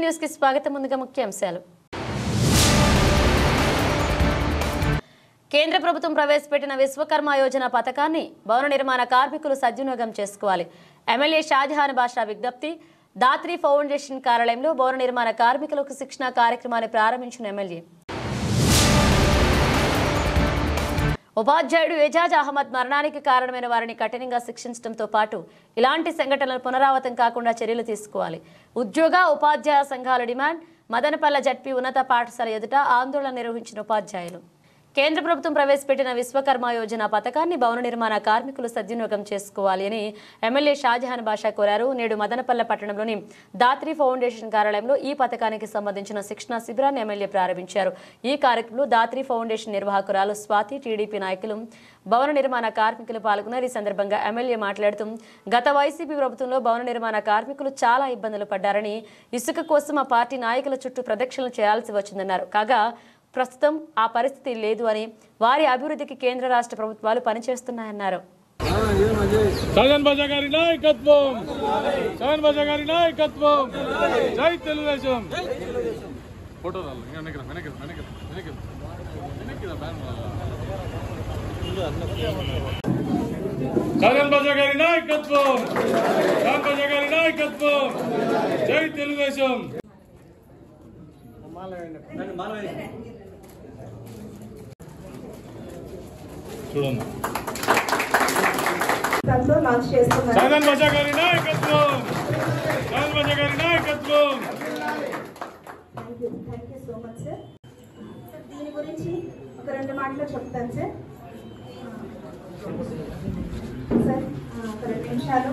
News కి స్వాగతం. ముందుగా ముఖ్యాంశాలు. కేంద్ర ప్రభుత్వం ప్రవేశపెట్టిన విశ్వకర్మ యోజన పథకాన్ని భవన నిర్మాణ కార్మికులు సద్వినియోగం చేసుకోవాలి. ఎమ్మెల్యే షాజహాన్ బాషా విజ్ఞప్తి. దాత్రి ఫౌండేషన్ కార్యాలయంలో భవన నిర్మాణ కార్మికులకు శిక్షణ కార్యక్రమాన్ని ప్రారంభించిన ఎమ్మెల్యే. ఉపాధ్యాయుడు ఎజాజ్ అహ్మద్ మరణానికి కారణమైన వారిని కఠినంగా శిక్షించడంతో పాటు ఇలాంటి సంఘటనలు పునరావృతం కాకుండా చర్యలు తీసుకోవాలి. ఉద్యోగ ఉపాధ్యాయ సంఘాల డిమాండ్. మదనపల్లె జడ్పీ ఉన్నత పాఠశాల ఎదుట ఆందోళన నిర్వహించిన ఉపాధ్యాయులు. కేంద్ర ప్రభుత్వం ప్రవేశపెట్టిన విశ్వకర్మ యోజన పథకాన్ని భవన నిర్మాణ కార్మికులు సద్వినియోగం చేసుకోవాలి అని ఎమ్మెల్యే షాజహాన్ బాషా కోరారు. నేడు మదనపల్లె పట్టణంలోని దాత్రి ఫౌండేషన్ కార్యాలయంలో ఈ పథకానికి సంబంధించిన శిక్షణ శిబిరాన్ని ఎమ్మెల్యే ప్రారంభించారు. ఈ కార్యక్రమంలో దాత్రి ఫౌండేషన్ నిర్వాహకురాలు స్వాతి, టీడీపీ నాయకులు, భవన నిర్మాణ కార్మికులు పాల్గొన్నారు. ఈ సందర్భంగా ఎమ్మెల్యే మాట్లాడుతూ గత వైసీపీ ప్రభుత్వంలో భవన నిర్మాణ కార్మికులు చాలా ఇబ్బందులు పడ్డారని, ఇసుక కోసం ఆ పార్టీ నాయకుల చుట్టూ ప్రదక్షిణలు చేయాల్సి వచ్చిందన్నారు. కాగా ప్రస్తుతం ఆ పరిస్థితి లేదు అని, వారి అభివృద్ధికి కేంద్ర రాష్ట్ర ప్రభుత్వాలు పనిచేస్తున్నాయన్నారు. చూడండి లాంచ్ చేస్తున్నారు. షాజహాన్ బాషా గారి నాయకత్వం, షాజహాన్ బాషా గారి నాయకత్వం. Thank you so much sir. దీని గురించి ఒక 2 మాటలు చెప్తాను సార్. సార్ ఒక 2 నిమిషాలు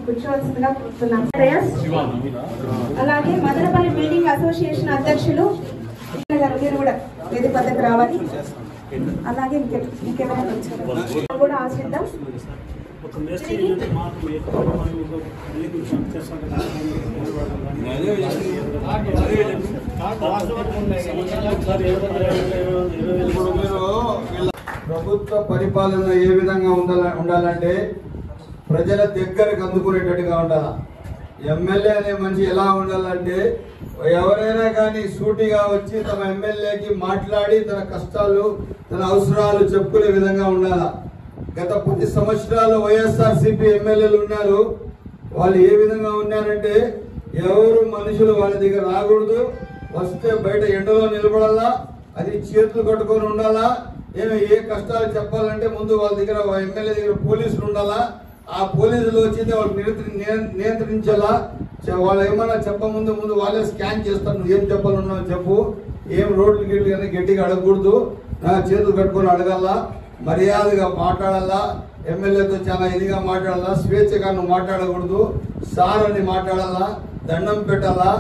కూర్చోవలసిందిగా కూర్చున్నాం. అలాగే మదనపల్లి బిల్డింగ్ అసోసియేషన్ అధ్యక్షులు మీరు కూడా వేదిక వద్దకు రావాలి. అలాగే ఇంకెవరైనా కూడా ఆశిద్దాం. ప్రభుత్వ పరిపాలన ఏ విధంగా ఉండాలంటే ప్రజల దగ్గరకు అందుకునేటట్టుగా ఉండాలి. ఎమ్మెల్యే అనే మనిషి ఎలా ఉండాలంటే ఎవరైనా కానీ సూటిగా వచ్చి తమ ఎమ్మెల్యేకి మాట్లాడి తన కష్టాలు, తన అవసరాలు చెప్పుకునే విధంగా ఉండాలి. గత 10 సంవత్సరాలు వైఎస్ఆర్సీపీ ఎమ్మెల్యేలు ఉన్నారు. వాళ్ళు ఏ విధంగా ఉన్నారంటే ఎవరు మనుషులు వాళ్ళ దగ్గర రాకూడదు, వస్తే బయట ఎండలో నిలబడాలా, అది చేతులు కట్టుకొని ఉండాలా. ఏ కష్టాలు చెప్పాలంటే ముందు వాళ్ళ దగ్గర ఎమ్మెల్యే దగ్గర పోలీసులు ఉండాలా. ఆ పోలీసులు వచ్చింది వాళ్ళు నియంత్రించాలా. వాళ్ళు ఏమన్నా చెప్పముందు ముందు వాళ్ళే స్కాన్ చేస్తారు. నువ్వు ఏం చెప్పాలన్నావు చెప్పు, ఏం రోడ్లు గిడ్లు కానీ గట్టిగా అడగకూడదు, చేతులు కట్టుకొని అడగాల, మర్యాదగా మాట్లాడాలా, ఎమ్మెల్యేతో చాలా ఇదిగా మాట్లాడాలా, స్వేచ్ఛగా నువ్వు మాట్లాడకూడదు, సార్ అని మాట్లాడాలా, దండం పెట్టాలా.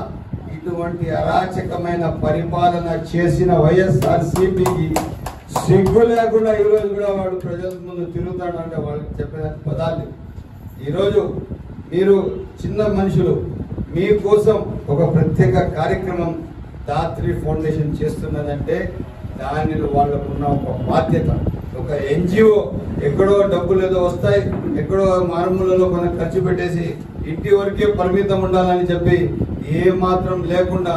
ఇటువంటి అరాచకమైన పరిపాలన చేసిన వైఎస్ఆర్సీపీకి సిగ్గు లేకుండా ఈరోజు కూడా వాడు ప్రజల ముందు తిరుగుతాడంటే వాళ్ళకి చెప్పిన పదాలు. ఈరోజు మీరు చిన్న మనుషులు, మీకోసం ఒక ప్రత్యేక కార్యక్రమం దాత్రి ఫౌండేషన్ చేస్తున్నదంటే దానిలో వాళ్ళకున్న ఒక బాధ్యత. ఒక ఎన్జిఓ ఎక్కడో డబ్బులు ఏదో వస్తాయి, ఎక్కడో మారుమూలలో కొన్ని ఖర్చు పెట్టేసి ఇంటి వరకే పరిమితం ఉండాలని చెప్పి ఏ మాత్రం లేకుండా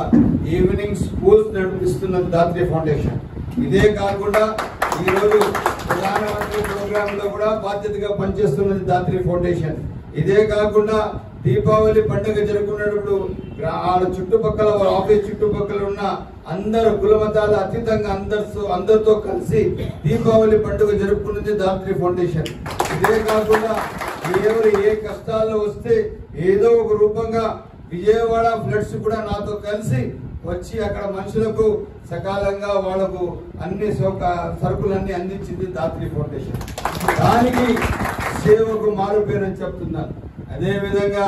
ఈవినింగ్ స్కూల్స్ నడిపిస్తున్నది దాత్రి ఫౌండేషన్. ఇదే కాకుండా ఈరోజు ప్రధానమంత్రి ప్రోగ్రామ్ లో కూడా బాధ్యతగా పనిచేస్తున్నది దాత్రి ఫౌండేషన్. ఇదే కాకుండా దీపావళి పండుగ జరుపుకునేటప్పుడు ఆడ చుట్టుపక్కల ఆఫీస్ చుట్టుపక్కల ఉన్న అందరు కులమతాల అతీతంగా అందరితో కలిసి దీపావళి పండుగ జరుపుకున్నది దాత్రి ఫౌండేషన్. ఇదే కాకుండా ఎవరు ఏ కష్టాల్లో వస్తే ఏదో ఒక రూపంగా విజయవాడ ఫ్లడ్స్ కూడా నాతో కలిసి వచ్చి అక్కడ మనుషులకు సకాలంగా వాళ్లకు అన్ని సరుకులన్నీ అందించింది దాత్రి ఫౌండేషన్. దానికి సేవకు మారుపేరని చెప్తున్నాను. అదే విధంగా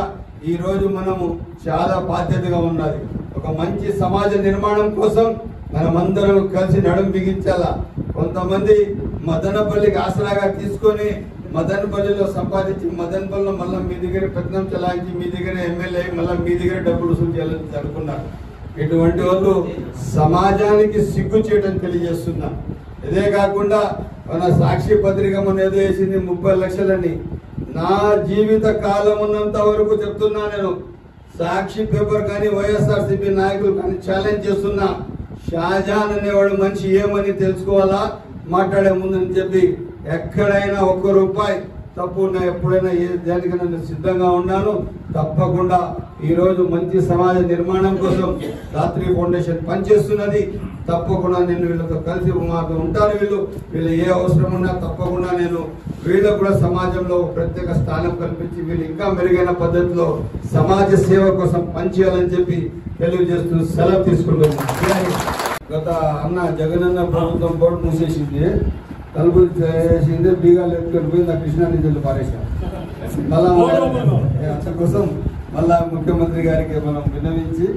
ఈ రోజు మనము చాలా బాధ్యతగా ఉన్నది. ఒక మంచి సమాజ నిర్మాణం కోసం మనమందరం కలిసి నడుం బిగించాలా. కొంతమంది మదనపల్లికి ఆసరాగా తీసుకొని మదనపల్లిలో సంపాదించి మదనపల్లిలో మళ్ళీ మీ దగ్గర పెత్తనం చలాయించి మీ దగ్గర ఎమ్మెల్యే మళ్ళీ మీ దగ్గర డబ్బులు వసూలు చేయాలని అనుకున్నారు. ఇటువంటి వాళ్ళు సమాజానికి సిగ్గు చేయడం తెలియజేస్తున్నా. ఇదే కాకుండా మన సాక్షి పత్రిక మన ఏదో వేసింది 30 లక్షలని. నా జీవిత కాలం ఉన్నంత వరకు చెప్తున్నా నేను, సాక్షి పేపర్ కానీ వైఎస్ఆర్సీపీ నాయకులు కానీ ఛాలెంజ్ చేస్తున్నా, షాజహాన్ అనేవాడు మంచి ఏమని తెలుసుకోవాలా మాట్లాడే ముందని చెప్పి ఎక్కడైనా ₹1 తప్పు ఉన్నా ఎప్పుడైనా ఏ దానికైనా నేను సిద్ధంగా ఉన్నాను. తప్పకుండా ఈరోజు మంచి సమాజ నిర్మాణం కోసం రాత్రి ఫౌండేషన్ పనిచేస్తున్నది. తప్పకుండా నేను వీళ్ళతో కలిసి మాకు ఉంటారు. వీళ్ళు ఏ అవసరం ఉన్నా తప్పకుండా నేను వీళ్ళకు కూడా సమాజంలో ప్రత్యేక స్థానం కల్పించి వీళ్ళు ఇంకా మెరుగైన పద్ధతిలో సమాజ సేవ కోసం పనిచేయాలని చెప్పి తెలియజేస్తూ సెలవు తీసుకుంటున్నాను. గత జగనన్న ప్రభుత్వం బోర్డు మూసేసింది, తలుపులు చేసింది, బీగాలు ఎత్తుకొని పోయి నా కృష్ణా నిధులు పారేశాం. అందుకోసం మళ్ళా ముఖ్యమంత్రి గారికి మనం విన్నవించి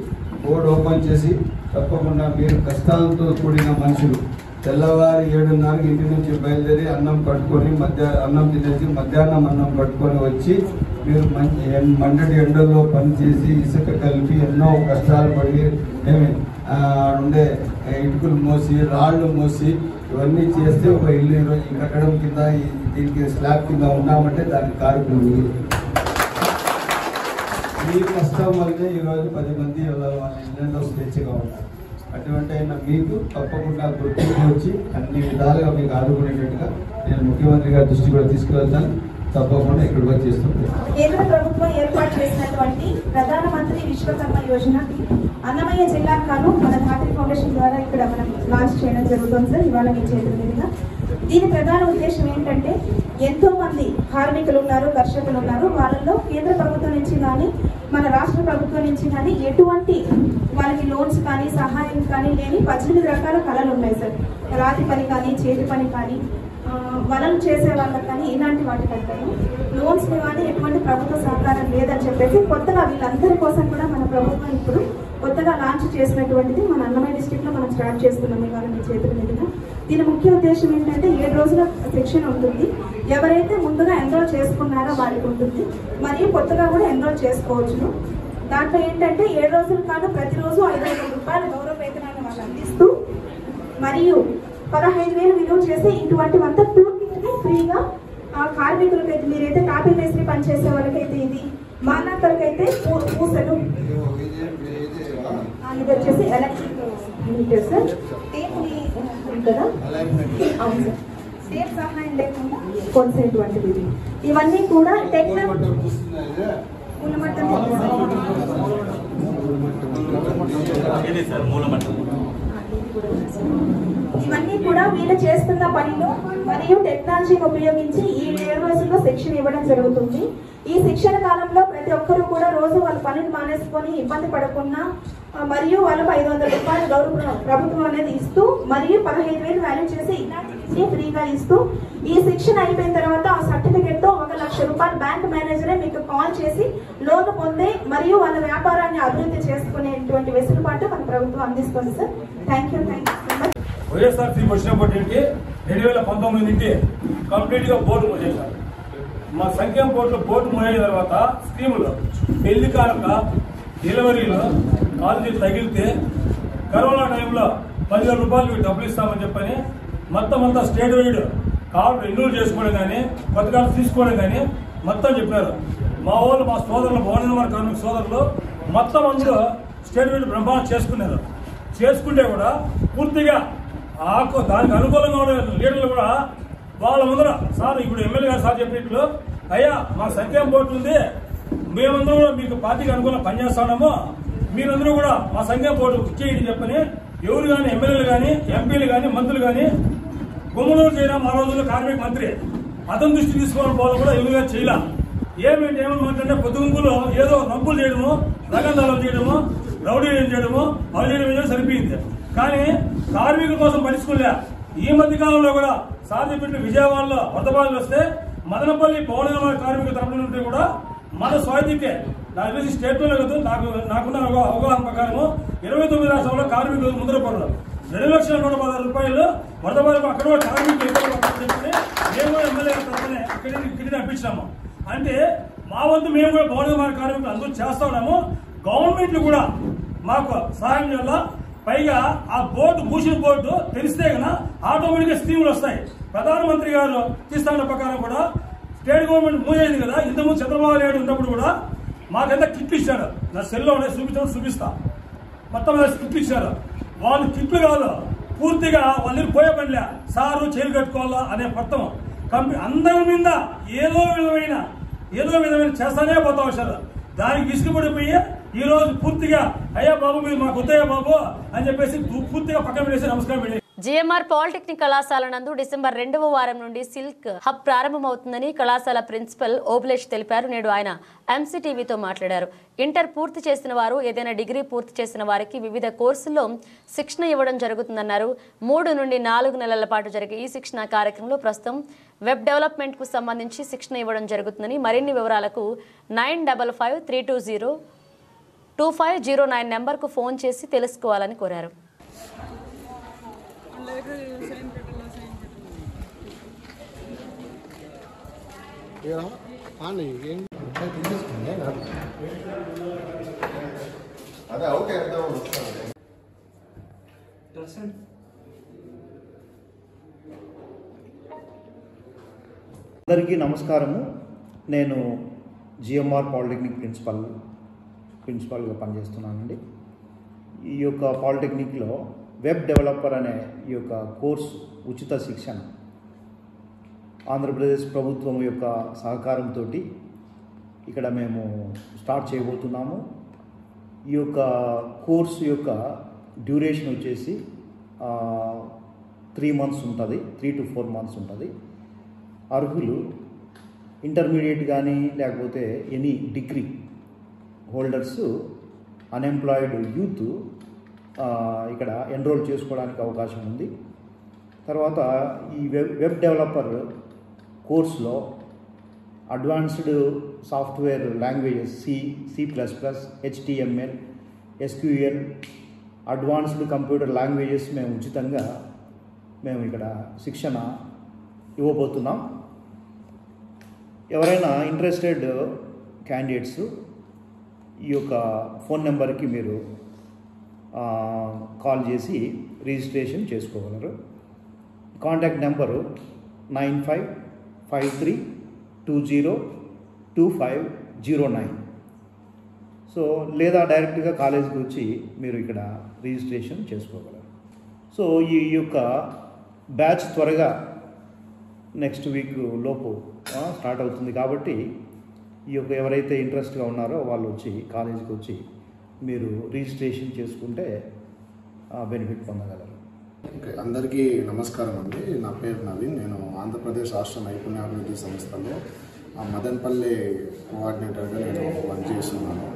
బోర్డు ఓపెన్ చేసి తప్పకుండా మీరు కష్టాలతో కూడిన మనుషులు తెల్లవారి 7:30 ఇంటి నుంచి బయలుదేరి అన్నం కట్టుకొని అన్నం తినేసి మధ్యాహ్నం అన్నం కట్టుకొని వచ్చి మీరు మండటి ఎండల్లో పనిచేసి ఇసుక కలిపి ఎన్నో కష్టాలు పడి ఉండే ఇటుకలు మోసి రాళ్ళు మోసి ఇవన్నీ చేస్తే ఒక ఇల్లు ఈరోజు కట్టడం కింద దీనికి స్లాబ్ కింద ఉన్నామంటే దానికి కారణం మీ కష్టం వల్లే ఈరోజు 10 మంది వాళ్ళ ఇళ్ళలో స్వేచ్ఛగా ఉంటారు. అటువంటి అయినా మీకు తప్పకుండా గుర్తింపు వచ్చి అన్ని విధాలుగా మీకు ఆదుకునేటట్టుగా నేను ముఖ్యమంత్రి గారి దృష్టి కూడా తీసుకువెళ్తాను. తప్పకుండా ఇక్కడ వచ్చి చేస్తుంది. కేంద్ర ప్రభుత్వం ఏర్పాటు చేసినటువంటి ప్రధానమంత్రి విశ్వకర్మ యోజన అన్నమయ్య జిల్లాకు గాను మన రాత్రి ఫౌండేషన్ ద్వారా ఇక్కడ మనం లాంచ్ చేయడం జరుగుతుంది సార్. ఇవాళ మీ చేతుల మీదుగా దీని ప్రధాన ఉద్దేశం ఏంటంటే ఎంతో మంది కార్మికులు ఉన్నారు, కర్షకులు ఉన్నారు. వాళ్ళలో కేంద్ర ప్రభుత్వం నుంచి కానీ మన రాష్ట్ర ప్రభుత్వం నుంచి కానీ ఎటువంటి వాళ్ళకి లోన్స్ కానీ సహాయం కానీ లేని 18 రకాల కళలు ఉన్నాయి సార్. రాతి పని కానీ చేతి పని కానీ వలలు చేసే వాళ్ళకి కానీ ఇలాంటి వాటికంటారు లోన్స్ కానీ ఎటువంటి ప్రభుత్వ సహకారం లేదని చెప్పేసి కొత్తగా వీళ్ళందరి కోసం కూడా మన ప్రభుత్వం ఇప్పుడు కొత్తగా లాంచ్ చేసినటువంటిది మన అన్నమయ్య డిస్ట్రిక్ట్ లో మనం స్టార్ట్ చేస్తున్నాం ఇవాళ మీ చేతుల మీదుగా. దీని ముఖ్య ఉద్దేశం ఏంటంటే 7 రోజుల శిక్షణ ఉంటుంది. ఎవరైతే ముందుగా ఎన్రోల్ చేసుకున్నారో వారికి ఉంటుంది, మరియు కొత్తగా కూడా ఎన్రోల్ చేసుకోవచ్చును. దాంట్లో ఏంటంటే 7 రోజులు కాదు ప్రతిరోజు ₹500 గౌరవ వేతనాన్ని వాళ్ళు అందిస్తూ మరియు 15,000 విలువ చేసి ఇటువంటివంతా పూర్తిగా ఫ్రీగా కార్మికులకైతే మీరైతే టాపీ మేస్త్రి పనిచేసే వాళ్ళకైతే ఇది, మానవులకైతే పూసలు, ఇది వచ్చేసి ఎలక్ట్రిక్ మీటర్ సార్. కదా అవును సార్, సేఫ్ సహాయం లేకుండా కొలిసేటువంటిది ఇది. ఇవన్నీ కూడా ఇవన్నీ కూడా వీళ్ళు చేస్తున్న పనిలో మరియు టెక్నాలజీని ఉపయోగించి ఈ 7 రోజుల్లో శిక్షణ ఇవ్వడం జరుగుతుంది. ఈ శిక్షణ కాలంలో ప్రతి ఒక్కరు కూడా రోజు వాళ్ళ పనిని మానేసుకొని ఇబ్బంది పడకుండా మరియు వాళ్ళకు ₹500 గౌరవ ప్రభుత్వం అనేది ఇస్తూ మరియు 15,000 వాల్యూ చేసి ఇలాంటి ఫ్రీగా ఇస్తూ ఈ శిక్షణ అయిపోయిన తర్వాత ఆ సర్టిఫికేట్ తో ₹1,00,000 బ్యాంక్ మేనేజరే మీకు కాల్ చేసి లోన్ పొందే మరియు వాళ్ళ వ్యాపారాన్ని అభివృద్ధి చేసుకునేటువంటి వెసులుబాటు మన ప్రభుత్వం అందిస్తుంది sir. Thank you so much. YSRCP వచ్చినప్పటి నుంచి 2019 నుంచి కంప్లీట్ గా బోర్డు మూసేశారు. మా సంఖ్యం బోర్డు మూసిన తర్వాత స్కీములు పెళ్లి కానుక, డెలివరీలు, కాలు తగిలితే కరోనా టైంలో ₹10,000 డబ్బులు ఇస్తామని చెప్పని మొత్తం అంతా స్టేట్ వైడ్ కార్డు రెన్యూల్ చేసుకోవడం కానీ కొత్త కార్డు తీసుకోవడం కానీ మొత్తం చెప్పారు. మా వాళ్ళు మా సోదరులు భవన కార్మిక సోదరులు మొత్తం అందరూ స్టేట్ వైడ్ బ్రహ్మాండం చేసుకున్నారు. చేసుకుంటే కూడా పూర్తిగా దానికి అనుకూలంగా ఉండే లీడర్లు కూడా వాళ్ళ ముందర సార్ ఇప్పుడు ఎమ్మెల్యే గారు సార్ చెప్పినట్లు అయ్యా మా సంఖ్యం బోర్డు ఉంది, మేమందరూ కూడా మీకు పార్టీకి అనుకూలంగా పనిచేస్తున్నాము, మీరందరూ కూడా మా సంఖ్యం బోర్డు ఇచ్చేయండి చెప్పని ఎవరు కానీ ఎమ్మెల్యేలు కానీ ఎంపీలు కానీ మంత్రులు కానీ గుమ్మనూరు చేయడం ఆ రోజుల్లో కార్మిక మంత్రి అతని దృష్టి తీసుకోవడం పోవడం కూడా ఎవరుగా చేయలే. ఏమన్నమాటంటే పొద్దుగుంపులో ఏదో రంపులు చేయడము, రగందాలు చేయడము, రౌడీ చేయడము, అవి చేయడం సరిపోయింది. కానీ కార్మికుల కోసం పట్టించుకోలే. ఈ మధ్య కాలంలో కూడా సాధ్యపెట్టిన విజయవాడలో వరదబాధలు వస్తే మదనపల్లి పౌర కార్మికుల తరఫున నుండి కూడా మన స్వాతికే నాకు తెలిసి స్టేట్ లో కదా నాకున్న అవగాహన ప్రకారము 29 రాష్ట్రాల్లో కార్మికులు ముందర పడరు. ₹2,116,000 వరదబాధకు అక్కడ కూడా కార్మికులు చెప్పి మేము ఎమ్మెల్యే తరఫున ఇక్కడికి అప్పించినాము. అంటే మా వంతు మేము కూడా పౌర కార్మికులు అందరూ చేస్తా ఉన్నాము. గవర్నమెంట్లు కూడా మాకు సహాయం చేయాల. పైగా ఆ బోర్డు మూసిన బోర్డు తెలిస్తే కన్నా ఆటోమేటిక్ గా స్కీములు వస్తాయి. ప్రధానమంత్రి గారు తీస్తున్న ప్రకారం కూడా స్టేట్ గవర్నమెంట్ మూవ్ అయింది కదా. ఇంతకుముందు చంద్రబాబు నాయుడు ఉన్నప్పుడు కూడా మాకంతా కిట్లు ఇచ్చారు. నా సెల్లో ఉన్నాయి, చూపిస్తా. మొత్తం కిట్లు ఇచ్చారు. వాళ్ళు కిట్లు కాదు, పూర్తిగా వాళ్ళని పోయే పనిలే, సారు చేలు కట్టుకోవాలా అనే మొత్తం అందరి మీద ఏదో విధమైన చేస్తానే పోతా వచ్చారు. దానికి ఇసుకపడిపోయి ఈ రోజు పూర్తిగా అయ్యా బాబు మీరు మాకు వద్దయ్యా బాబు అని చెప్పేసి పూర్తిగా పక్కన పెట్టేసి నమస్కారం పెట్టి జిఎంఆర్ పాలిటెక్నిక్ కళాశాల నందు డిసెంబర్ 2వ వారం నుండి సిల్క్ హబ్ ప్రారంభమవుతుందని కళాశాల ప్రిన్సిపల్ ఓబులేష్ తెలిపారు. నేడు ఆయన ఎంసీటీవీతో మాట్లాడారు. ఇంటర్ పూర్తి చేసిన వారు, ఏదైనా డిగ్రీ పూర్తి చేసిన వారికి వివిధ కోర్సుల్లో శిక్షణ ఇవ్వడం జరుగుతుందన్నారు. 3 నుండి 4 నెలల పాటు జరిగే ఈ శిక్షణ కార్యక్రమంలో ప్రస్తుతం వెబ్ డెవలప్మెంట్ కు సంబంధించి శిక్షణ ఇవ్వడం జరుగుతుందని, మరిన్ని వివరాలకు 9553202509 నెంబర్కు ఫోన్ చేసి తెలుసుకోవాలని కోరారు. అందరికీ నమస్కారము. నేను జిఎంఆర్ పాలిటెక్నిక్ ప్రిన్సిపల్గా పనిచేస్తున్నానండి. ఈ యొక్క పాలిటెక్నిక్లో వెబ్ డెవలపర్ అనే ఈ యొక్క కోర్సు ఉచిత శిక్షణ ఆంధ్రప్రదేశ్ ప్రభుత్వం యొక్క సహకారంతో ఇక్కడ మేము స్టార్ట్ చేయబోతున్నాము. ఈ యొక్క కోర్సు యొక్క డ్యూరేషన్ వచ్చేసి 3 months ఉంటుంది, 3 to 4 months ఉంటుంది. అర్హులు ఇంటర్మీడియట్ కానీ లేకపోతే any degree holders, unemployed youth ఇక్కడ ఎన్రోల్ చేసుకోవడానికి అవకాశం ఉంది. తర్వాత ఈ వెబ్ డెవలపర్ కోర్సులో అడ్వాన్స్డ్ సాఫ్ట్వేర్ లాంగ్వేజెస్ సి++, HTML, SQL, advanced computer languages మేము ఉచితంగా ఇక్కడ శిక్షణ ఇవ్వబోతున్నాం. ఎవరైనా ఇంట్రెస్టెడ్ క్యాండిడేట్స్ ఈ యొక్క ఫోన్ నెంబర్కి మీరు కాల్ చేసి రిజిస్ట్రేషన్ చేసుకోగలరు. Contact number 9553202509. సో లేదా డైరెక్ట్గా కాలేజీకి వచ్చి మీరు ఇక్కడ రిజిస్ట్రేషన్ చేసుకోగలరు. సో ఈ యొక్క బ్యాచ్ త్వరగా నెక్స్ట్ వీక్ లోపు స్టార్ట్ అవుతుంది కాబట్టి ఈ యొక్క ఎవరైతే ఇంట్రెస్ట్గా ఉన్నారో వాళ్ళు వచ్చి కాలేజీకి వచ్చి మీరు రిజిస్ట్రేషన్ చేసుకుంటే బెనిఫిట్ పొందగలరు. అందరికీ నమస్కారం అండి. నా పేరు నవీన్. నేను ఆంధ్రప్రదేశ్ రాష్ట్ర నైపుణ్యాభివృద్ధి సంస్థలో మదనపల్లి కోఆర్డినేటర్గా నేను పనిచేస్తున్నాను.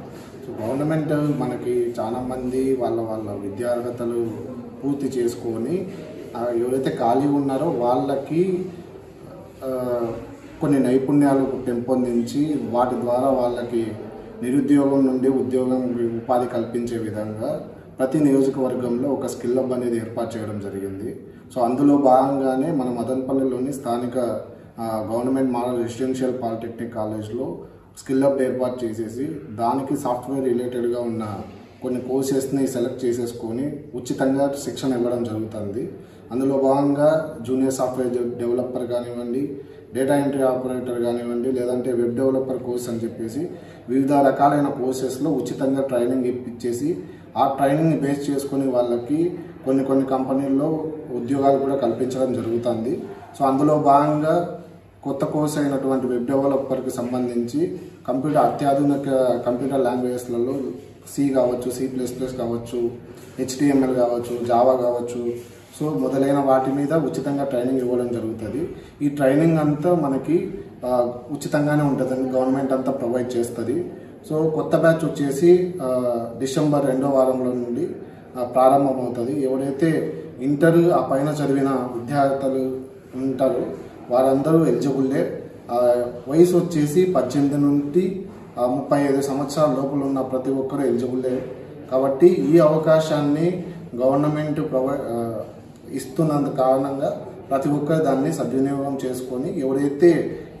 సో గవర్నమెంట్ మనకి చాలామంది వాళ్ళ విద్యార్హతలు పూర్తి చేసుకొని ఎవరైతే ఖాళీ ఉన్నారో వాళ్ళకి కొన్ని నైపుణ్యాలు పెంపొందించి వాటి ద్వారా వాళ్ళకి నిరుద్యోగం నుండి ఉపాధి కల్పించే విధంగా ప్రతి నియోజకవర్గంలో ఒక స్కిల్ హబ్ అనేది ఏర్పాటు చేయడం జరిగింది. సో అందులో భాగంగానే మన మదనపల్లిలోని స్థానిక గవర్నమెంట్ మోడల్ రెసిడెన్షియల్ పాలిటెక్నిక్ కాలేజ్లో స్కిల్ హబ్ ఏర్పాటు చేసేసి దానికి సాఫ్ట్వేర్ రిలేటెడ్గా ఉన్న కొన్ని కోర్సెస్ని సెలెక్ట్ చేసేసుకొని ఉచితంగా శిక్షణ ఇవ్వడం జరుగుతుంది. అందులో భాగంగా జూనియర్ సాఫ్ట్వేర్ డెవలపర్ కానివ్వండి, డేటా ఎంట్రీ ఆపరేటర్ కానివ్వండి, లేదంటే వెబ్ డెవలపర్ కోర్స్ అని చెప్పేసి వివిధ రకాలైన కోర్సెస్లో ఉచితంగా ట్రైనింగ్ ఇప్పించేసి ఆ ట్రైనింగ్ని బేస్ చేసుకుని వాళ్ళకి కొన్ని కంపెనీల్లో ఉద్యోగాలు కూడా కల్పించడం జరుగుతుంది. సో అందులో భాగంగా కొత్త కోర్స్ అయినటువంటి వెబ్ డెవలపర్కి సంబంధించి అత్యాధునిక కంప్యూటర్ లాంగ్వేజెస్లలో సి కావచ్చు, C++ కావచ్చు, HTML కావచ్చు, జావా కావచ్చు, సో మొదలైన వాటి మీద ఉచితంగా ట్రైనింగ్ ఇవ్వడం జరుగుతుంది. ఈ ట్రైనింగ్ అంతా మనకి ఉచితంగానే ఉంటుందండి, గవర్నమెంట్ అంతా ప్రొవైడ్ చేస్తుంది. సో కొత్త బ్యాచ్ వచ్చేసి డిసెంబర్ 2వ వారంలో నుండి ప్రారంభమవుతుంది. ఎవరైతే ఇంటర్ ఆ పైన చదివిన విద్యార్థులు ఉంటారో వారందరూ ఎలిజిబుల్లే. వయసు వచ్చేసి 18 నుండి 35 సంవత్సరాల లోపల ఉన్న ప్రతి ఒక్కరూ ఎలిజిబుల్లే. కాబట్టి ఈ అవకాశాన్ని గవర్నమెంట్ ఇస్తున్నంత కారణంగా ప్రతి ఒక్కరు దాన్ని సద్వినియోగం చేసుకొని ఎవరైతే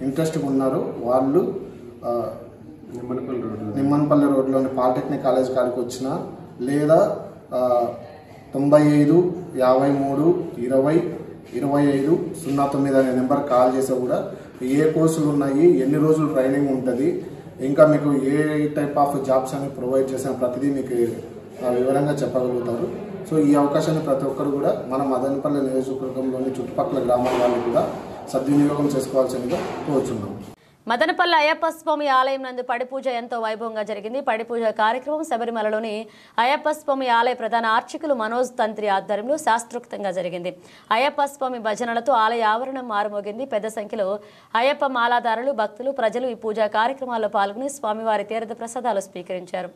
ఇంట్రెస్ట్గా ఉన్నారో వాళ్ళు నిమ్మనపల్లి రోడ్లోని పాలిటెక్నిక్ కాలేజ్ కాడికి వచ్చినా లేదా 95 53 20 25 09 అనే నెంబర్ కాల్ చేసా కూడా ఏ కోర్సులు ఉన్నాయి, ఎన్ని రోజులు ట్రైనింగ్ ఉంటుంది, ఇంకా మీకు ఏ టైప్ ఆఫ్ జాబ్స్ అని ప్రొవైడ్ చేసిన ప్రతిదీ మీకు వివరంగా చెప్పగలుగుతారు. సో ఈ అవకాశాన్ని ప్రతి ఒక్కరు కూడా మన మదనపల్లి నియోజకవర్గంలోని చుట్టుపక్కల గ్రామాల వాళ్ళు కూడా సద్వినియోగం చేసుకోవాల్సిందిగా కోరుచున్నాం. మదనపల్లి అయ్యప్ప స్వామి ఆలయం నందు పడిపూజ ఎంతో వైభవంగా జరిగింది. పడిపూజ కార్యక్రమం శబరిమలలోని అయ్యప్ప స్వామి ఆలయ ప్రధాన అర్చకులు మనోజ్ తంత్రి ఆధ్వర్యంలో శాస్త్రోక్తంగా జరిగింది. అయ్యప్ప స్వామి భజనలతో ఆలయ ఆవరణం మారుమోగింది. పెద్ద సంఖ్యలో అయ్యప్ప మాలాదారులు, భక్తులు, ప్రజలు ఈ పూజా కార్యక్రమాల్లో పాల్గొని స్వామివారి తీర్థ ప్రసాదాలు స్వీకరించారు.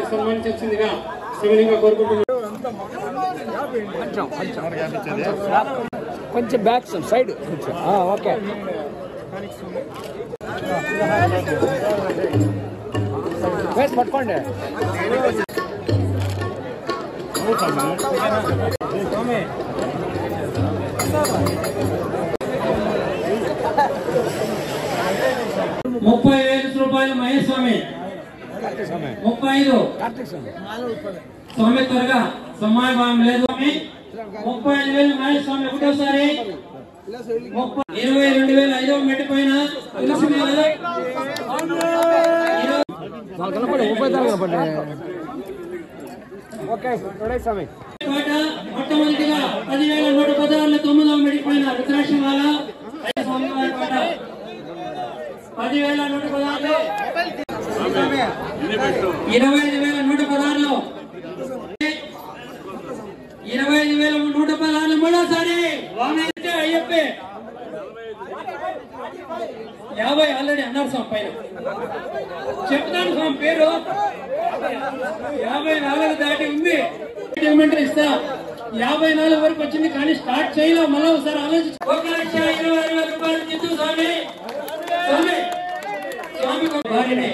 సన్మానించాల్సిందిగా శివలింగ కోరుకుంటున్నాను. కొంచెం బ్యాక్ సైడ్ ఓకే. వేసి పట్టుకోండి. ₹30,000 మహేష్ స్వామి, 35 స్వామి త్వరగా సమయ భావం లేదు. 35,000 మహేష్ స్వామి ఒకటోసారి. 22,500 మెట్టు పైన మొట్టమొదటిగా 10,116 9వ మెట్టు పైన రుద్రాక్షమాల 10,116 25,116 25,116 మూడోసారి అయ్యప్పే 50 ఆల్రెడీ అన్నారు స్వామి పైన. చెప్తాను స్వామి పేరు. 54 దాటి ఉంది. ఇస్తా 54 వరకు వచ్చింది కానీ స్టార్ట్ చేయలే. మళ్ళీ ఒకసారి ఆలోచించి 1,20,000 చెప్తూ స్వామి స్వామి స్వామి వారిని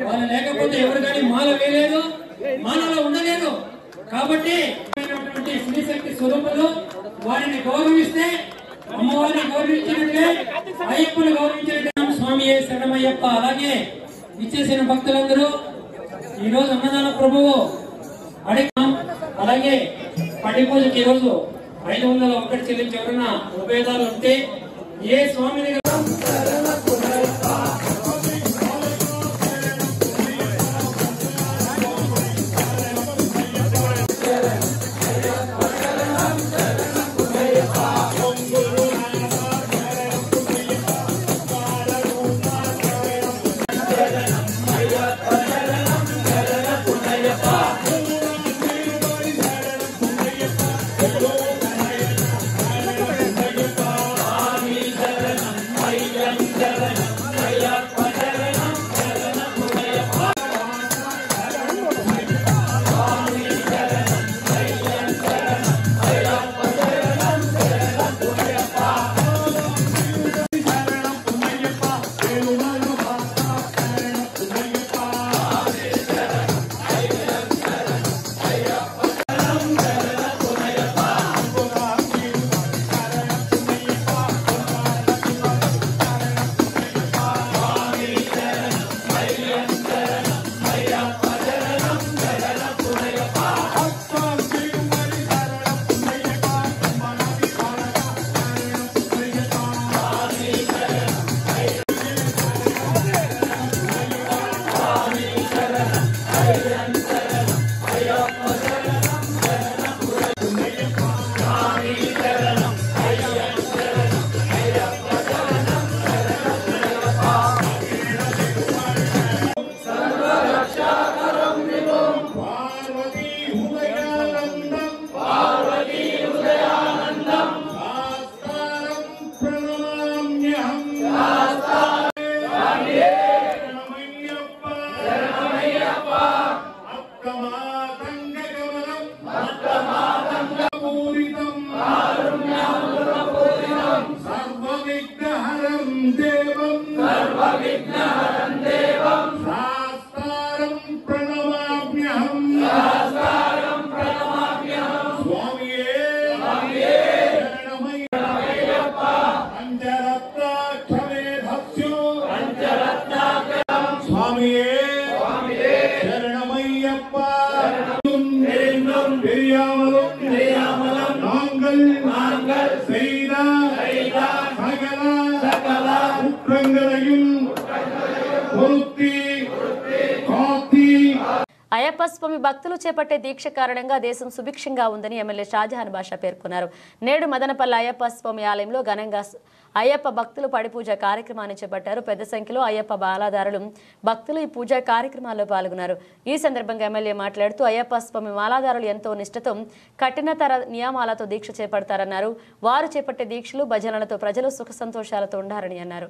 వాళ్ళు లేకపోతే ఎవరు కానీ మాల వేయలేదు, మాలలో ఉండలేదు. కాబట్టి శ్రీశక్తి స్వరూపులు వారిని గౌరవిస్తే అమ్మవారిని గౌరవించినట్లే అయ్యప్పను గౌరవించినట్లే. స్వామి శరణమయ్యప్ప. అలాగే ఇచ్చేసిన భక్తులందరూ ఈ రోజు అన్నదాన ప్రభువు అడిగాం. అలాగే పట్టి పూజకి ఈ రోజు 501 చెల్లించి ఎవరైనా ఉపయోగాలు ఉంటే ఏ స్వామిని అయ్యప్ప స్వామి భక్తులు చేపట్టే దీక్ష కారణంగా దేశం సుభిక్షంగా ఉందని ఎమ్మెల్యే షాజహాన్ బాషా పేర్కొన్నారు. నేడు మదనపల్లి అయ్యప్ప స్వామి ఆలయంలో ఘనంగా అయ్యప్ప భక్తులు పడిపూజ కార్యక్రమాన్ని చేపట్టారు. పెద్ద సంఖ్యలో అయ్యప్ప బాలాదారులు భక్తులు ఈ పూజా కార్యక్రమాల్లో పాల్గొన్నారు. ఈ సందర్భంగా ఎమ్మెల్యే మాట్లాడుతూ అయ్యప్ప స్వామి మాలాదారులు ఎంతో నిష్ఠతో కఠినతర నియమాలతో దీక్ష చేపడతారన్నారు. వారు చేపట్టే దీక్షలు భజనలతో ప్రజలు సుఖ సంతోషాలతో ఉండారని అన్నారు.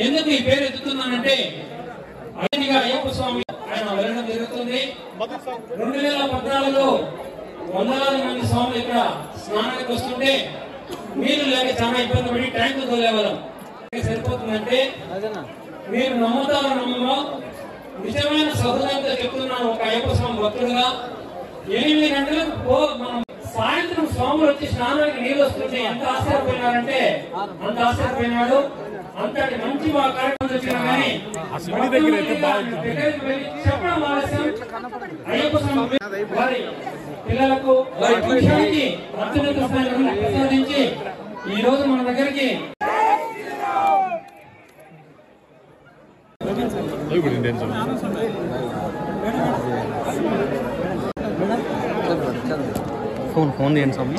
ఎందుకు ఈ పేరు ఎత్తుతున్నానంటే అయ్యప్ప స్వామి ఆయన వెళ్ళడం జరుగుతుంది. 2014లో వందలాది మంది స్వాములు ఇక్కడ స్నానానికి వస్తుంటే మీరు లేక చాలా ఇబ్బంది పడి ట్యాంకు తోలేవాళ్ళం. సరిపోతుందంటే మీరు నమ్ముతారో నమ్మమో నిజమైన సహృదయంతో చెప్తున్నాను. ఒక అయ్యప్ప స్వామి భక్తుడుగా 8 గంటలకు మనం సాయంత్రం స్వాములు వచ్చి స్నానానికి నీళ్ళు వస్తుంటే ఎంత ఆశ్చర్యపోయినారంటే అంత ఆశ్చర్యపోయినాడు. అంతటి మంచి మా కార్యక్రమం వచ్చినా కానీ చెప్పడం ఆలస్యం. అయ్యప్ప స్వామి వారి పిల్లలకు అత్యున్నత స్థాయిలో ప్రసాదించి ఈ రోజు మన దగ్గరికి ఫోన్ చేయండి స్వామి.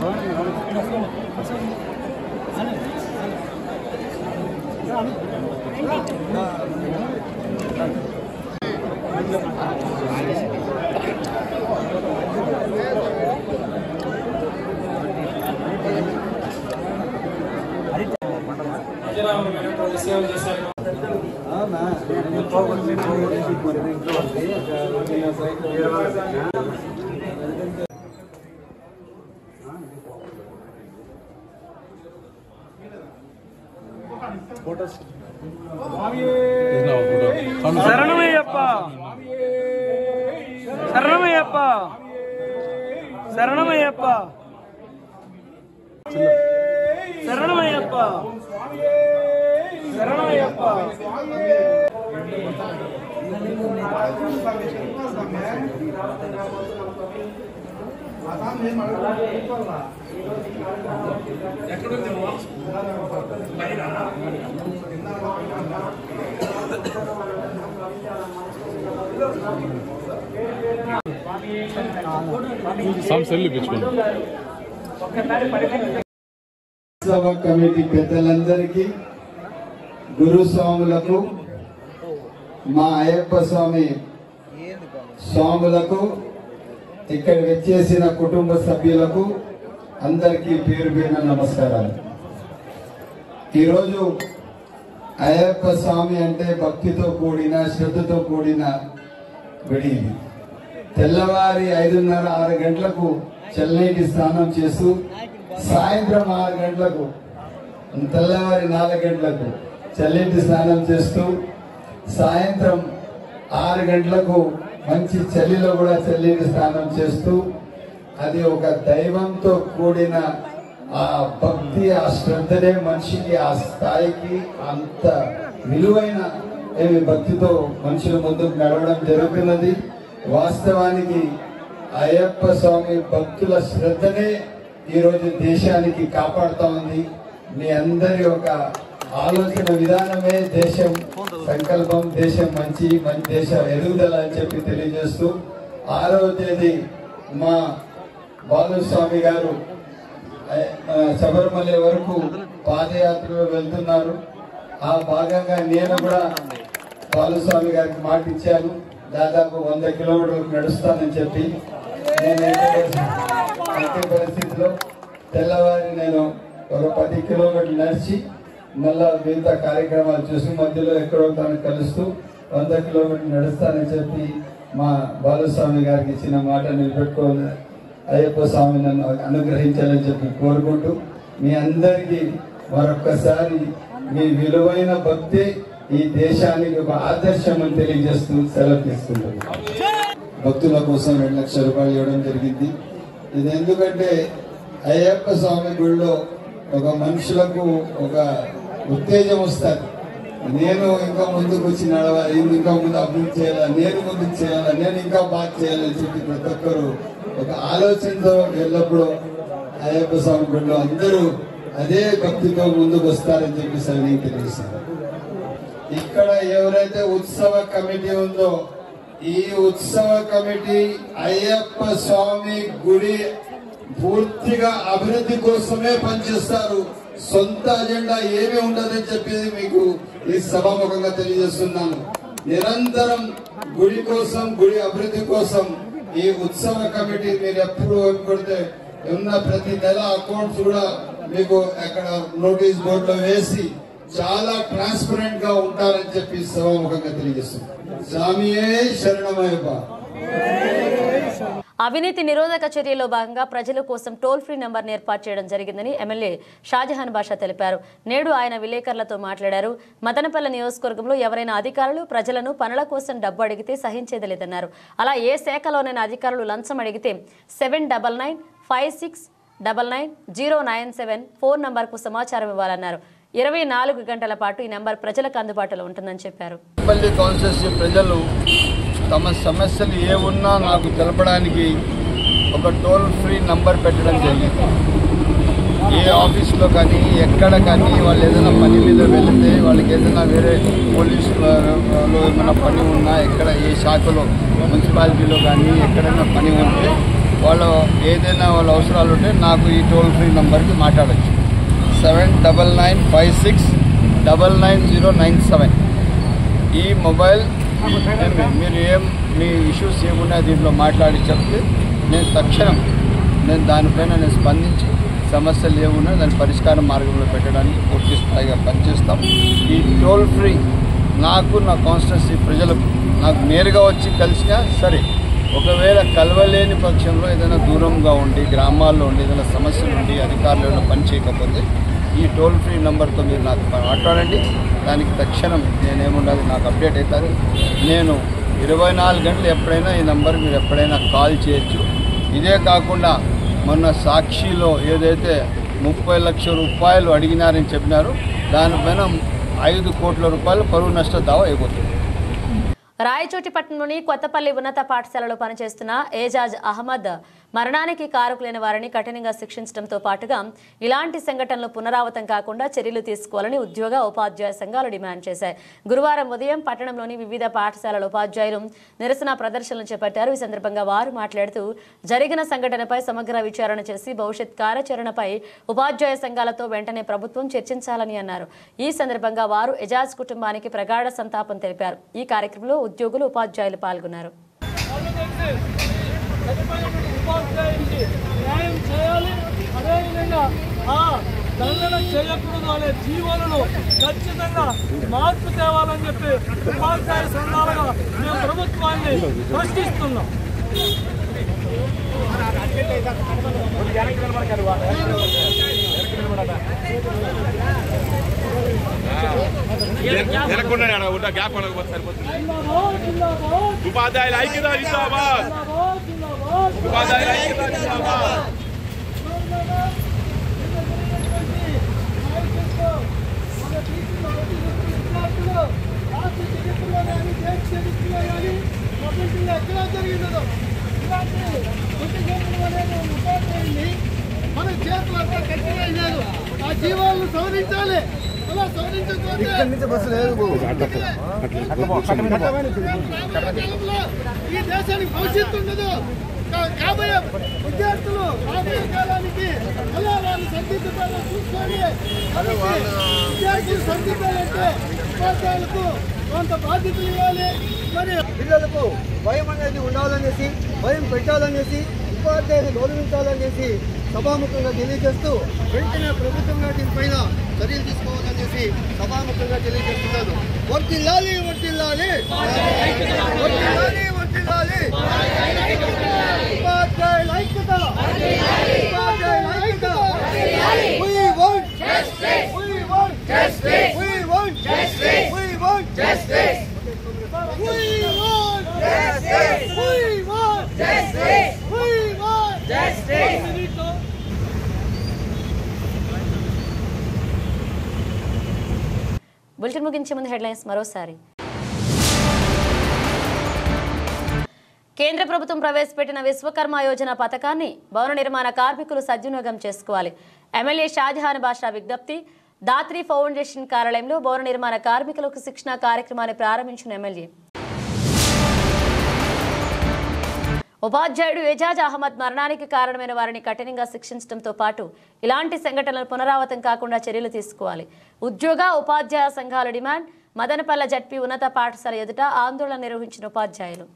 సేవ చేశారు. శరణమయ్యప్ప శరణమయ్యప్ప శరణమయ్యప్ప శరణమయ్యప్ప శరణమయ్యప్ప. సభ కమిటీ పెద్దలందరికీ, గురుస్వాములకు, మా అయ్యప్ప స్వామి స్వాములకు, ఇక్కడ వచ్చేసిన కుటుంబ సభ్యులకు అందరికీ పేరు పేరున నమస్కారాలు. ఈరోజు అయ్యప్ప స్వామి అంటే భక్తితో కూడిన శ్రద్ధతో కూడిన గుడి. తెల్లవారి 5:30-6 గంటలకు చల్లనీటి స్నానం చేస్తూ సాయంత్రం 6 గంటలకు తెల్లవారి 4 గంటలకు చల్లనీటి స్నానం చేస్తూ సాయంత్రం 6 గంటలకు మంచి చలిలో కూడా చల్లనీటి స్నానం చేస్తూ అది ఒక దైవంతో కూడిన ఆ భక్తి ఆ శ్రద్ధనే మనిషికి ఆ స్థాయికి అంత విలువైన భక్తితో మనుషుల ముందుకు నడవడం జరుగుతున్నది. వాస్తవానికి అయ్యప్ప స్వామి భక్తుల శ్రద్ధనే ఈరోజు దేశానికి కాపాడుతూ ఉంది. మీ అందరి ఒక ఆలోచన విధానమే దేశం సంకల్పం, దేశం మంచి దేశ ఎదుగుదల అని చెప్పి తెలియజేస్తూ 6వ తేదీ మా బాలుస్వామి గారు శబరిమల వరకు పాదయాత్రలో వెళ్తున్నారు. ఆ భాగంగా నేను కూడా బాలుస్వామి గారికి మాట ఇచ్చాను, దాదాపు 100 కిలోమీటర్లు నడుస్తానని చెప్పి. నేను పరిస్థితిలో తెల్లవారి నేను ఒక 10 కిలోమీటర్లు నడిచి మళ్ళా మిగతా కార్యక్రమాలు చూసి మధ్యలో ఎక్కడో తనకు కలుస్తూ 100 కిలోమీటర్లు నడుస్తానని చెప్పి మా బాలుస్వామి గారికి ఇచ్చిన మాట నిలబెట్టుకోవాలి. అయ్యప్ప స్వామి నన్ను అనుగ్రహించాలని చెప్పి కోరుకుంటూ మీ అందరికీ మరొక్కసారి మీ విలువైన భక్తి ఈ దేశానికి ఒక ఆదర్శం అని తెలియజేస్తూ సెలవు తీసుకుంటాను. భక్తుల కోసం 2 లక్షల రూపాయలు ఇవ్వడం జరిగింది. ఇది ఎందుకంటే అయ్యప్ప స్వామి గుడిలో ఒక మనుషులకు ఒక ఉత్తేజం వస్తుంది. నేను ఇంకా ముందుకు వచ్చి నడవాలి, ఇంకా ముందు అభివృద్ధి చేయాలా, నేను ముందుకు చేయాలా, నేను ఇంకా బాగా చేయాలని చెప్పి ప్రతి ఒక్కరు ఒక ఆలోచనతో ఎల్లప్పుడూ అయ్యప్ప స్వామి గుడిలో అందరూ అదే భక్తితో ముందుకు వస్తారని చెప్పేసి నేను తెలియజేస్తాను. ఇక్కడ ఎవరైతే ఉత్సవ కమిటీ ఉందో ఈ ఉత్సవ కమిటీ అయ్యప్ప స్వామి గుడి పూర్తిగా అభివృద్ధి కోసమే పనిచేస్తారు. సొంత అజెండా ఏమీ ఉండదని చెప్పేది మీకు ఈ సభాముఖంగా తెలియజేస్తున్నాను. నిరంతరం గుడి కోసం, గుడి అభివృద్ధి కోసం ఈ ఉత్సవ కమిటీ మీరు ఎప్పుడు కొడితే ఉన్న ప్రతి నెల అకౌంట్స్ కూడా మీకు అక్కడ నోటీస్ బోర్డులో వేసి చాలా ట్రాన్స్పరెంట్ గా ఉంటారని చెప్పి సభాముఖంగా తెలియజేస్తున్నాను. స్వామియే శరణమయ్యప్ప. అవినీతి నిరోధక చర్యలో భాగంగా ప్రజల కోసం టోల్ ఫ్రీ నంబర్ను ఏర్పాటు చేయడం జరిగిందని ఎమ్మెల్యే షాజహాన్ బాషా తెలిపారు. నేడు ఆయన విలేకరులతో మాట్లాడారు. మదనపల్లె నియోజకవర్గంలో ఎవరైనా అధికారులు ప్రజలను పనుల కోసం డబ్బు అడిగితే సహించేది లేదన్నారు. అలా ఏ శాఖలోనైనా అధికారులు లంచం అడిగితే 7995699097 ఫోన్ నంబర్కు సమాచారం ఇవ్వాలన్నారు. 24 గంటల పాటు ఈ నంబర్ ప్రజలకు అందుబాటులో ఉంటుందని చెప్పారు. ప్రజలు తమ సమస్యలు ఏ ఉన్నా నాకు తెలపడానికి ఒక టోల్ ఫ్రీ నంబర్ పెట్టడం జరిగింది. ఏ ఆఫీస్లో కానీ ఎక్కడ కానీ వాళ్ళు ఏదైనా పని మీద వెళితే వాళ్ళకి ఏదైనా వేరే పోలీసులో ఏమైనా పని ఉన్నా ఎక్కడ ఏ శాఖలో మున్సిపాలిటీలో కానీ ఎక్కడైనా పని ఉంటే వాళ్ళు ఏదైనా వాళ్ళ అవసరాలు ఉంటే నాకు ఈ టోల్ ఫ్రీ నంబర్కి మాట్లాడచ్చు. 7995699097 ఈ మొబైల్ మీరు మీ ఇష్యూస్ ఏమున్నా దీంట్లో మాట్లాడి చెప్తే నేను తక్షణం దానిపైన స్పందించి సమస్యలు ఏమున్నా దాని పరిష్కార మార్గంలో పెట్టడానికి పూర్తి స్థాయిగా పనిచేస్తాం. ఈ టోల్ ఫ్రీ నాకు నా కాన్స్టిట్యున్సీ ప్రజలకు నాకు నేరుగా వచ్చి కలిసినా సరే, ఒకవేళ కలవలేని పక్షంలో ఏదైనా దూరంగా ఉండి గ్రామాల్లో ఉండి ఏదైనా సమస్యలు ఉండి అధికారులు ఏమైనా పని చేయకపోతే ఈ టోల్ ఫ్రీ నెంబర్తో మీరు నాకు మాట్లాడండి. దానికి తక్షణం నేనేముండాలి నాకు అప్డేట్ అవుతారు. నేను 24 గంటలు ఎప్పుడైనా ఈ నెంబర్ మీరు ఎప్పుడైనా కాల్ చేయొచ్చు. ఇదే కాకుండా మొన్న సాక్షిలో ఏదైతే 30 లక్షల రూపాయలు అడిగినారని చెప్పినారు, దానిపైన 5 కోట్ల రూపాయలు పరువు నష్ట దావా అయిపోతుంది. రాయచోటి పట్టణంలోని కొత్తపల్లి ఉన్నత పాఠశాలలో పనిచేస్తున్న ఏజాజ్ అహ్మద్ మరణానికి కారకులైన వారిని కఠినంగా శిక్షించడంతో పాటుగా ఇలాంటి సంఘటనలు పునరావృతం కాకుండా చర్యలు తీసుకోవాలని ఉద్యోగ ఉపాధ్యాయ సంఘాలు డిమాండ్ చేశాయి. గురువారం ఉదయం పట్టణంలోని వివిధ పాఠశాలల ఉపాధ్యాయులు నిరసన ప్రదర్శనలు చేపట్టారు. ఈ సందర్భంగా వారు మాట్లాడుతూ జరిగిన సంఘటనపై సమగ్ర విచారణ చేసి భవిష్యత్ కార్యాచరణపై ఉపాధ్యాయ సంఘాలతో వెంటనే ప్రభుత్వం చర్చించాలని అన్నారు. ఈ సందర్భంగా వారు ఏజాజ్ కుటుంబానికి ప్రగాఢ సంతాపం తెలిపారు. ఈ కార్యక్రమంలో ఉద్యోగులు ఉపాధ్యాయులు పాల్గొన్నారు. న్యాయం చేయాలి, అదేవిధంగా దండన చేయకూడదు అనే జీవోలను ఖచ్చితంగా మార్పు తేవాలని చెప్పి ఉపాధ్యాయ సంఘాలుగా మేము ప్రభుత్వాన్ని ప్రశ్నిస్తున్నాం. ఉపాధ్యాయుల ఐక్యత జిందాబాద్. ఉపాధ్యాయుల ఐక్యత జిందాబాద్. ఎక్కడ జరిగిందో ఇలాంటి ఉపాధ్యాయుల్ని మన జీవాలను సవరించాలి. అలా సవరించకపోతే ఈ దేశానికి భవిష్యత్తు ఉండదు. కాబోయే విద్యార్థులు రాబోయే కాలానికి అలా వాళ్ళు సందిగ్ధతను చూసుకొని విద్యార్థులు సందిగ్ధాలంటే ఉపాధ్యాయులకు కొంత బాధ్యతలు ఇవ్వాలి. మరి పిల్లలకు భయం అనేది ఉండాలనేసి, భయం పెట్టాలనేసి, ఉపాధ్యాయులు గౌరవించాలనేసి సభాముఖంగా తెలియజేస్తూ వెంటనే ప్రభుత్వంగా దీనిపైన చర్యలు తీసుకోవాలనేసి సభాముఖంగా తెలియజేస్తున్నాను. వర్ధిల్లాలి వర్ధిల్లాలి వర్ధిల్లాలి వర్ధిల్లాలి ఉపాధ్యాయుల ఐక్యత ఉపాధ్యాయుల ఐక్యత. We want justice. We want justice. We want justice. We want justice. We want justice. We want justice. We want justice. Bulletin ముగించే ముందు హెడ్లైన్స్ మరోసారి. కేంద్ర ప్రభుత్వం ప్రవేశపెట్టిన విశ్వకర్మ యోజన పథకాన్ని భవన నిర్మాణ కార్మికులు సద్వినియోగం చేసుకోవాలి. ఎమ్మెల్యే షాజహాన్ బాషా విజ్ఞప్తి. దాత్రి ఫౌండేషన్ కార్యాలయంలో భవన నిర్మాణ కార్మికులకు శిక్షణ కార్యక్రమాన్ని ప్రారంభించిన ఎమ్మెల్యే. ఉపాధ్యాయుడు ఎజాజ్ అహ్మద్ మరణానికి కారణమైన వారిని కఠినంగా శిక్షించడంతో పాటు ఇలాంటి సంఘటనలు పునరావృతం కాకుండా చర్యలు తీసుకోవాలి. ఉద్యోగ ఉపాధ్యాయ సంఘాల డిమాండ్. మదనపల్లె జడ్పీ ఉన్నత పాఠశాల ఎదుట ఆందోళన నిర్వహించిన ఉపాధ్యాయులు.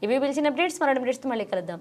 ఇవి పిలిచిన అప్డేట్స్. మరో అప్డేట్స్ మళ్ళీ కలుద్దాం.